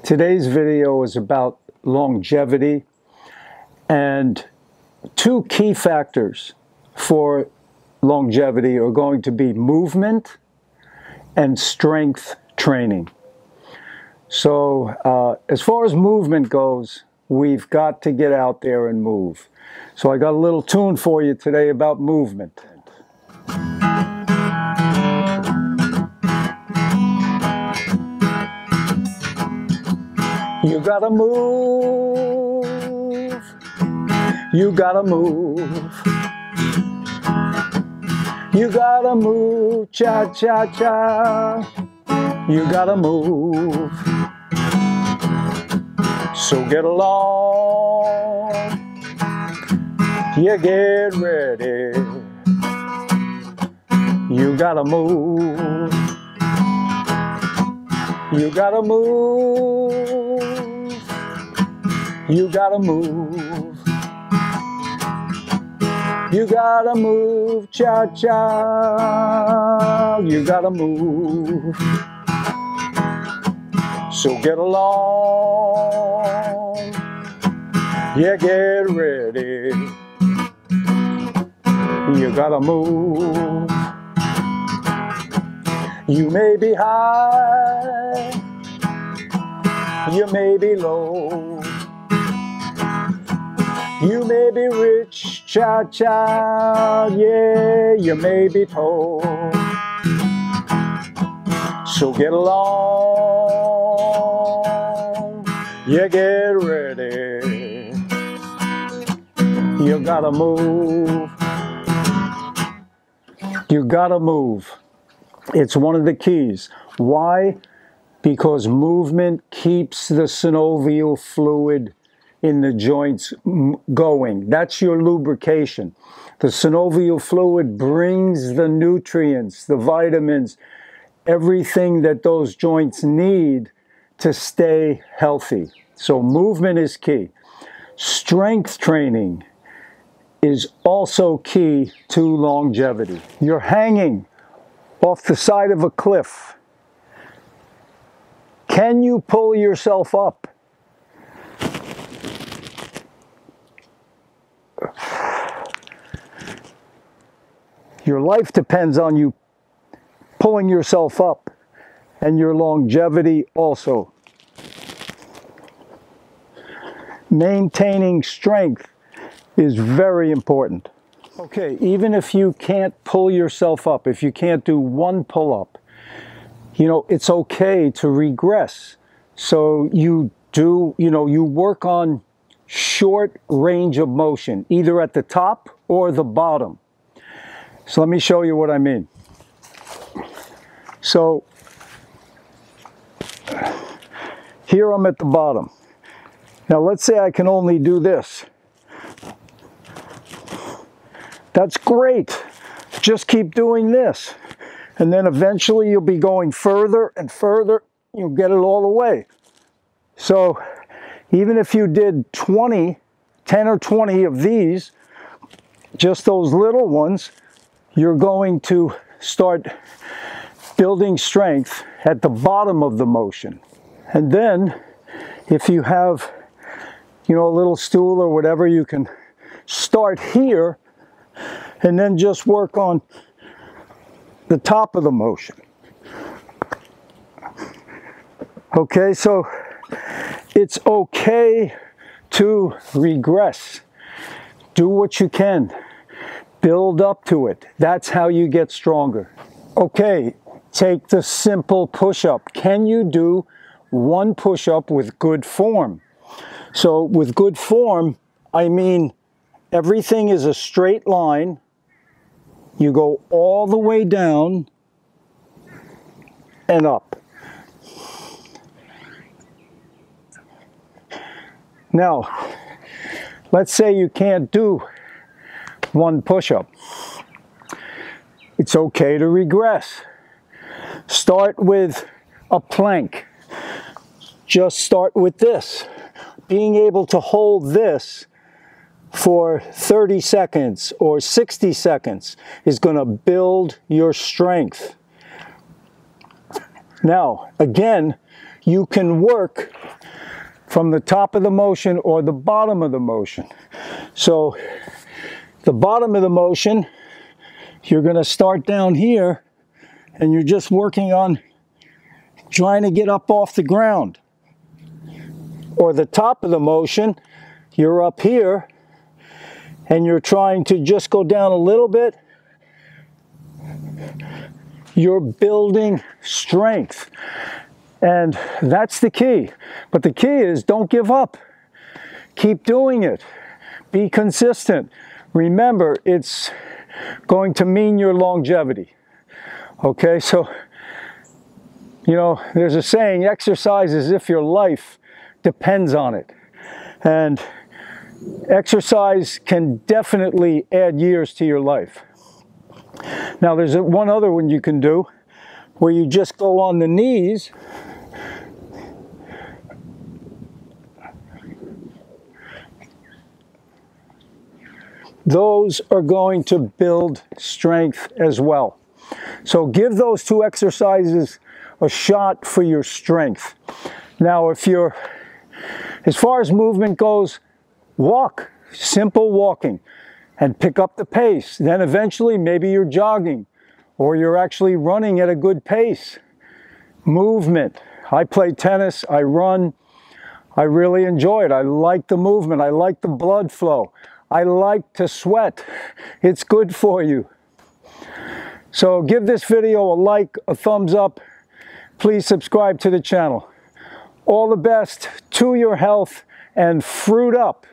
Today's video is about longevity, and two key factors for longevity are going to be movement and strength training. So as far as movement goes, we've got to get out there and move. So I got a little tune for you today about movement. You gotta move, you gotta move, you gotta move, cha-cha-cha, you gotta move. So get along, you get ready, you gotta move, you gotta move. You gotta move, you gotta move, cha-cha, you gotta move. So get along, yeah, get ready, you gotta move. You may be high, you may be low, you may be rich, cha-cha, yeah, you may be poor. So get along, yeah, get ready, you gotta move. You gotta move. It's one of the keys. Why? Because movement keeps the synovial fluid in the joints going. That's your lubrication. The synovial fluid brings the nutrients, the vitamins, everything that those joints need to stay healthy. So movement is key. Strength training is also key to longevity. You're hanging off the side of a cliff. Can you pull yourself up? Your life depends on you pulling yourself up, and your longevity also. Maintaining strength is very important. Okay, even if you can't pull yourself up, if you can't do one pull-up, you know, it's okay to regress. So you do, you work on short range of motion, either at the top or the bottom. So let me show you what I mean. So here I'm at the bottom. Now let's say I can only do this. That's great. Just keep doing this. And then eventually you'll be going further and further. You'll get it all the way. So even if you did 10 or 20 of these, just those little ones, you're going to start building strength at the bottom of the motion. And then if you have, a little stool or whatever, you can start here and then just work on the top of the motion. Okay, so it's okay to regress. Do what you can. Build up to it. That's how you get stronger. Okay, take the simple push-up. Can you do one push-up with good form? So with good form, I mean everything is a straight line. You go all the way down and up. Now, let's say you can't do one push-up. It's okay to regress. Start with a plank. Just start with this. Being able to hold this for 30 seconds or 60 seconds is going to build your strength. Now, again, you can work from the top of the motion or the bottom of the motion. So the bottom of the motion, you're going to start down here and you're just working on trying to get up off the ground. Or the top of the motion, you're up here and you're trying to just go down a little bit. You're building strength. And that's the key. But the key is don't give up. Keep doing it. Be consistent. Remember, it's going to mean your longevity. Okay, so, you know, there's a saying, exercise as if your life depends on it. And exercise can definitely add years to your life. Now, there's one other one you can do where you just go on the knees. Those are going to build strength as well. So give those two exercises a shot for your strength. Now, if you're, as far as movement goes, walk, simple walking, and pick up the pace. Then eventually maybe you're jogging or you're actually running at a good pace. Movement. I play tennis, I run, I really enjoy it. I like the movement, I like the blood flow. I like to sweat. It's good for you. So give this video a like, a thumbs up. Please subscribe to the channel. All the best to your health and fruit up.